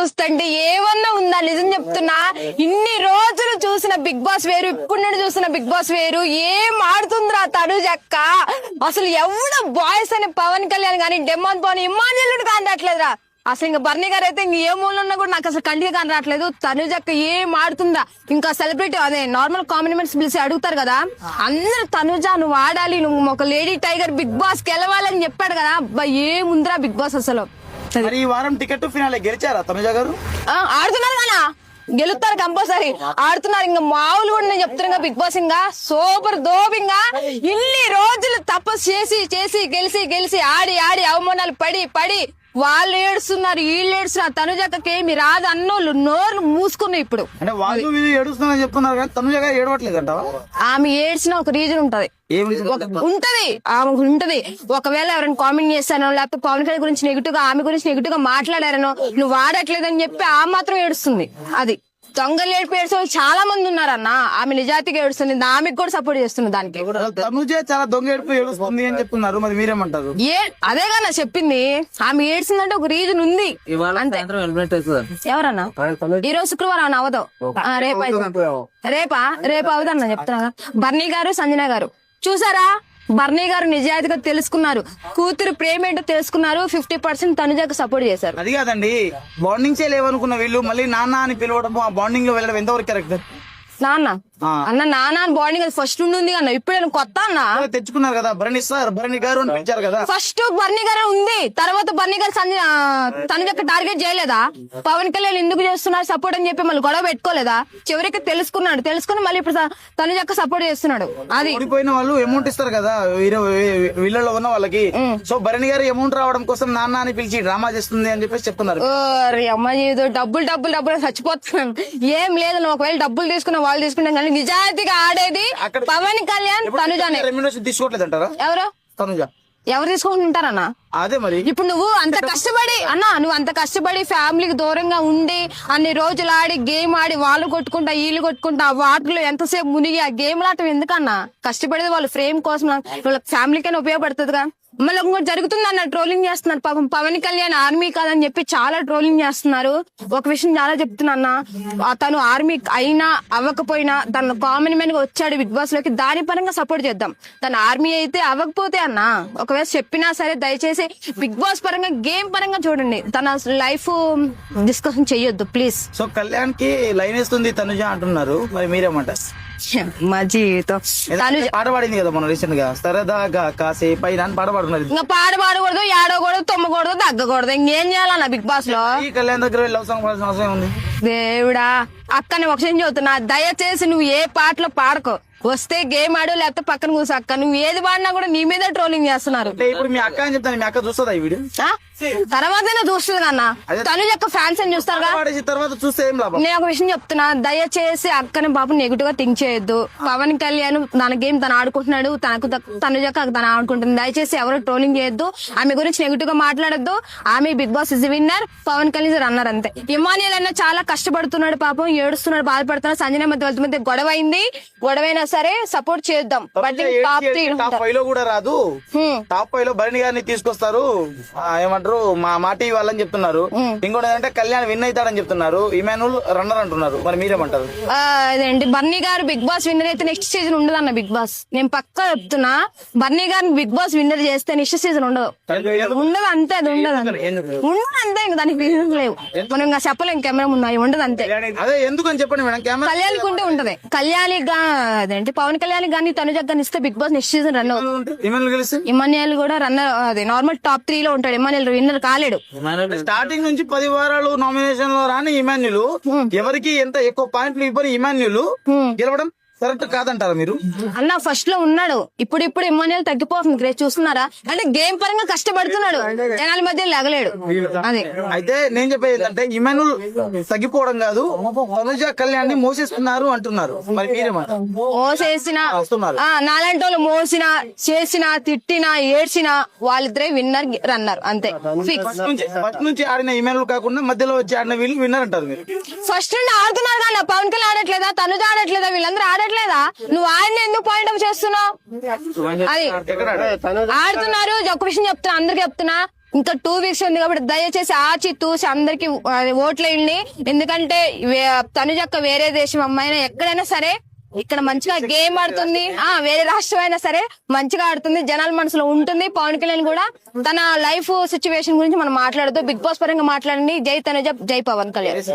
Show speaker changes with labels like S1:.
S1: చూస్తుంటే ఏమన్నా ఉందా? నిజం చెప్తున్నా, ఇన్ని రోజులు చూసిన బిగ్ బాస్ వేరు, ఇప్పుడు నుండి చూసిన బిగ్ బాస్ వేరు. ఏం ఆడుతుందిరా తనుజక్క. అసలు ఎవడు బాయ్స్ అని పవన్ కళ్యాణ్ గానీ, డెమాన్ పవన్, ఇమాన్యుల్ కాని రావట్లేదురా. అసలు ఇంకా బర్నీ గారు అయితే ఇంక ఏ మూలలో ఉన్నా కూడా నాకు అసలు కంటికి కాని రావట్లేదు. తనుజక్క ఏం ఆడుతుందా? ఇంకా సెలబ్రిటీ అదే నార్మల్ కాంప్లిమెంట్స్ పిలిచి అడుగుతారు కదా, అందరు తనుజ నువ్వు ఆడాలి, నువ్వు ఒక లేడీ టైగర్ బిగ్ బాస్ గెలవాలని చెప్పాడు కదా. అబ్బా ఏముందిరా బిగ్ బాస్ అసలు.
S2: ఈ వారం టికెట్ ఫినాలే గెలిచారా తనుజ గారు?
S1: ఆడుతున్నారు కదా, గెలుస్తారు కంపల్సరీ. ఆడుతున్నారు ఇంకా మామూలు కూడా నేను చెప్తున్నా. బిగ్ బాస్ ఇంకా సూపర్ దోబింగా ఇన్ని రోజులు తపస్సు చేసి చేసి గెలిచి గెలిచి ఆడి ఆడి అవమానాలు పడి పడి వాళ్ళు ఏడుస్తున్నారు, వీళ్ళు ఏడుస్తున్నారు. తనుజక్కకి ఏమి రాదు అన్నోళ్ళు నోర్లు మూసుకున్నాయి ఇప్పుడు.
S2: అంటే వాళ్ళు వీళ్ళు ఏడుస్తున్నారని చెప్తున్నారు కానీ తనుజ గారు ఏడవట్లేదంట.
S1: ఆమె ఏడ్చిన ఒక రీజన్ ఉంటది, ఆమె ఉంటది. ఒకవేళ ఎవరైనా కామెంట్ చేస్తానో, లేకపోతే పవన్ కళ్యాణ్ గురించి నెగిటివ్ గా, ఆమె గురించి నెగిటివ్ గా మాట్లాడారనో, నువ్వు వాడట్లేదని చెప్పి ఆ మాత్రం ఏడుస్తుంది. అది దొంగలు ఏడుపు ఏడ్చే చాలా మంది ఉన్నారన్న. ఆమె నిజాయితీగా ఏడుస్తుంది, ఆమెకు కూడా సపోర్ట్ చేస్తుంది. దానికి
S2: తనుజే చాలా దొంగ ఏడుపు ఏడుస్తుంది అని చెప్తున్నారు, మరి మీరేమంటారు?
S1: అదేగా నా చెప్పింది. ఆమె ఏడ్చిందంటే ఒక రీజన్ ఉంది. ఎవరన్నా ఈ రోజు శుక్రవారం అవదు, రేపా రేపు అవదన్నా చెప్తున్నా. బర్నీ గారు, సంజన గారు చూసారా? బర్నీ గారు నిజాయితీగా తెలుసుకున్నారు, కూతురు ప్రేమ ఏంటో తెలుసుకున్నారు. 50% తనుజకు సపోర్ట్ చేశారు.
S2: అది కాదండి, బాండింగ్స్ లేవనుకున్న వీళ్ళు మళ్ళీ నాన్న అని పిలవడం, ఆ బాండింగ్ లో వెళ్ళడం ఎంతవరకు కరెక్ట్?
S1: నాన్న అన్న నాన్న బాండింగ్ ఫస్ట్ ఉంది అన్న, ఇప్పుడు కొత్త అన్న
S2: తెచ్చుకున్నారు కదా. భరణి సార్, భరణి గారు అని పిలిచారు కదా.
S1: ఫస్ట్ బర్నీ గారు ఉంది, తర్వాత బర్నీ గారు తనుజక్క టార్గెట్ చేయలేదా? పవన్ కళ్యాణ్ ఎందుకు చేస్తున్నారు సపోర్ట్ అని చెప్పి మళ్ళీ గొడవ పెట్టుకోలేదా? చివరికి తెలుసుకున్నాడు, తెలుసుకుని మళ్ళీ ఇప్పుడు తనుజక్క సపోర్ట్ చేస్తున్నాడు. అది
S2: ఓడిపోయిన వాళ్ళు అమౌంట్ ఇస్తారు కదా వీళ్ళలో ఉన్న వాళ్ళకి. సో భరణి గారు అమౌంట్ రావడం కోసం నాన్న అని పిలిచి డ్రామా చేస్తుంది అని చెప్పేసి చెప్తున్నారు.
S1: అమ్మాయి డబ్బులు డబ్బులు డబ్బులు చచ్చిపోతున్నాను. ఏం లేదు, నువ్వు ఒకవేళ డబ్బులు తీసుకున్నా వాళ్ళు తీసుకుంటాం కానీ నిజాయితీగా ఆడేది పవన్ కళ్యాణ్, తనుజానే.
S2: తీసుకోవట్లేదు అంటారా?
S1: ఎవరు
S2: తనుజ
S1: ఎవరు తీసుకుంటారన్నా?
S2: అదే మరి
S1: ఇప్పుడు నువ్వు అంత కష్టపడి నువ్వు అంత కష్టపడి ఫ్యామిలీకి దూరంగా ఉండి అన్ని రోజులు ఆడి గేమ్ ఆడి వాళ్ళు కొట్టుకుంటా వీళ్ళు కొట్టుకుంటా ఆ వాటిలో ఎంతసేపు మునిగి ఆ గేమ్ ఆడటం ఎందుకన్నా? కష్టపడేది వాళ్ళ ఫ్రేమ్ కోసం, వాళ్ళ ఫ్యామిలీకైనా ఉపయోగపడుతుందిగా. మళ్ళీ ఇంకోటి జరుగుతుంది అన్న, ట్రోలింగ్ చేస్తున్నారు. పాపం పవన్ కళ్యాణ్ ఆర్మీ కాదని చెప్పి చాలా ట్రోలింగ్ చేస్తున్నారు. ఒక విషయం చాలా చెప్తున్నా, తను ఆర్మీ అయినా అవ్వకపోయినా తను కామన్ మ్యాన్ గా వచ్చాడు బిగ్ బాస్ లోకి, దాని పరంగా సపోర్ట్ చేద్దాం. తను ఆర్మీ అయితే అవ్వకపోతే అన్న, ఒకవేళ చెప్పినా సరే దయచేసి బిగ్ బాస్ పరంగా గేమ్ పరంగా చూడండి, తన లైఫ్ డిస్కషన్ చెయ్యొద్దు ప్లీజ్.
S2: సో కళ్యాణ్ కి లైన్ వేస్తుంది తనుజ అంటున్నారు, మరి మీరేమంటారు?
S1: మా జీవితం
S2: పాట పాడింది కదా మొన్న రీసెంట్ గా, సరదాగా కాసేపు అయినా పాట పాడుతున్నారు.
S1: ఇంకా పాట పాడకూడదు, ఏడకూడదు, తొమ్మకూడదు, తగ్గకూడదు, ఇంకేం చేయాలన్న బిగ్ బాస్ లో?
S2: ఈ కళ్యాణ్ దగ్గర వెళ్ళి లవ్ సాంగ్ పాడాల్సిన అవసరం ఉంది?
S1: దేవుడా అక్కని ఒక విషయం చెబుతున్నా, దయచేసి నువ్వు ఏ పాటలో పాడకో, వస్తే గేమ్ ఆడు లేకపోతే పక్కన కూర్చో. అక్క నువ్వు ఏది పాడినా కూడా నీ మీద ట్రోలింగ్ చేస్తున్నారు.
S2: ఇప్పుడు మీ అక్క అని చెప్తాను, మీ అక్క చూస్తుందా ఈ వీడియో?
S1: తర్వాతనే చూస్తుంది కన్నా, తను యొక్క ఫ్యాన్స్ అని చూస్తారు
S2: తర్వాత చూస్తే ఏం లాభం?
S1: నేను ఒక విషయం చెప్తున్నా, దయచేసి అక్కని పాపం నెగిటివ్ గా థింక్ చేయొద్దు. పవన్ కళ్యాణ్ తన గేమ్ తను ఆడుకుంటున్నాడు, తను యొక్క తను ఆడుకుంటుంది. దయచేసి ఎవరు ట్రోలింగ్ చేయొద్దు, ఆమె గురించి నెగిటివ్ గా మాట్లాడొద్దు. ఆమె Bigg Boss is winner, Pawan Kalyan runner అంతే. ఇమాన్యుల్ అన్న చాలా కష్టపడుతున్నాడు, పాపం ఏడుస్తున్నాడు, బాధపడుతున్నాడు. సంజన మధ్య వాళ్ళ మధ్య గొడవ అయింది, గొడవైనా సరే సపోర్ట్ చేద్దాం. బట్ టాప్
S2: 5 లో కూడా రాదు, టాప్ 5 లో భరణి గారిని తీసుకొస్తారు. ఏమంటారు మా టీవీ వాళ్ళని చెప్తున్నారు. ఇంకోటి ఏంటంటే కళ్యాణ్ విన్ అవుతాడని చెప్తున్నారు, ఇమానుల్ రన్నర్ అంటున్నారు, మరి మీరేమంటారు?
S1: అదేంటి బర్నీ గారు బిగ్ బాస్ విన్నర్ అయితే నెక్స్ట్ సీజన్ ఉండదు అన్న. బిగ్ బాస్ నేను పక్కా చెప్తున్నా, బర్నీ గారిని బిగ్ బాస్ విన్నర్ చేస్తే నెక్స్ట్ సీజన్ ఉండదు, ఉండదు అంతే. అది ఉండదు అంతే, ఇంకా దానికి రీజన్స్ లేవు, మనం ఇంకా చెప్పలేం. కెమెరా ముందు ఉండదు అంతే.
S2: అదే ఎందుకని చెప్పండి మేడం,
S1: కళ్యాణ్ కుంటే ఉంటది. కళ్యాణి అదేంటి పవన్ కళ్యాణ్ గానీ తనుజ గాని ఇస్తే Bigg Boss next season run అవుతుంది. ఇమాన్యుల్ కూడా రన్నర్, అదే నార్మల్ టాప్ 3 లో ఉంటాడు. ఇమాన్యుల్ విన్నర్ కాలేడు.
S2: స్టార్టింగ్ నుంచి 10 వారాలు నామినేషన్ లో రాని ఇమాన్యుల్, ఎవరికి ఎంత ఎక్కువ పాయింట్లు ఇవ్వని ఇమాన్యుల్ గెలవడం కరెక్ట్ కాదంటారా మీరు?
S1: అన్న ఫస్ట్ లో ఉన్నాడు, ఇప్పుడు ఇమాన్యుల్ తగ్గిపోతుంది. గ్రేట్ చూస్తున్నారా? అంటే గేమ్ పరంగా కష్టపడుతున్నాడు, జనాల మధ్య లగలేడు. అదే
S2: అయితే నేను చెప్పేది ఏంటంటే ఇమాన్యుల్ తగ్గిపోవడం కాదు, తనుజ కళ్యాణ్ ని మోసేస్తున్నారు అంటున్నారు, మరి మీరేమంటారు?
S1: మోసేసిన నాలాంటి వాళ్ళు మోసినా చేసినా తిట్టినా ఏడ్చినా వాళ్ళిద్దరే విన్నర్ రన్నర్ అంతే.
S2: ఫస్ట్ నుంచి ఆడిన ఇమాన్యుల్ కాకుండా మధ్యలో వచ్చి ఆడిన వీళ్ళు విన్నర్ అంటారు మీరు?
S1: ఫస్ట్ నుండి ఆడుతున్నారు కానీ పవన్ కళ్యాణ్ ఆడట్లేదా, తనుజ ఆడట్లేదా, వీళ్ళందరూ ఆడట్లేదా? నువ్వు ఆయన ఎందుకు పాయింట్ ఆఫ్ చేస్తున్నావు? అది ఆడుతున్నారు. ఒక విషయం చెప్తున్నా, అందరికి చెప్తున్నా, ఇంకా 2 వీక్స్ ఉంది కాబట్టి దయచేసి ఆచి తూసి అందరికి ఓట్లేయండి. ఎందుకంటే తనుజక్క వేరే దేశం అమ్మాయినా ఎక్కడైనా సరే ఇక్కడ మంచిగా గేమ్ ఆడుతుంది. వేరే రాష్ట్రం అయినా సరే మంచిగా ఆడుతుంది, జనాల మనసులో ఉంటుంది. పవన్ కళ్యాణ్ కూడా తన లైఫ్ సిచ్యువేషన్ గురించి మనం మాట్లాడుతూ బిగ్ బాస్ పరంగా మాట్లాడండి. జై తనుజ, జై పవన్ కళ్యాణ్.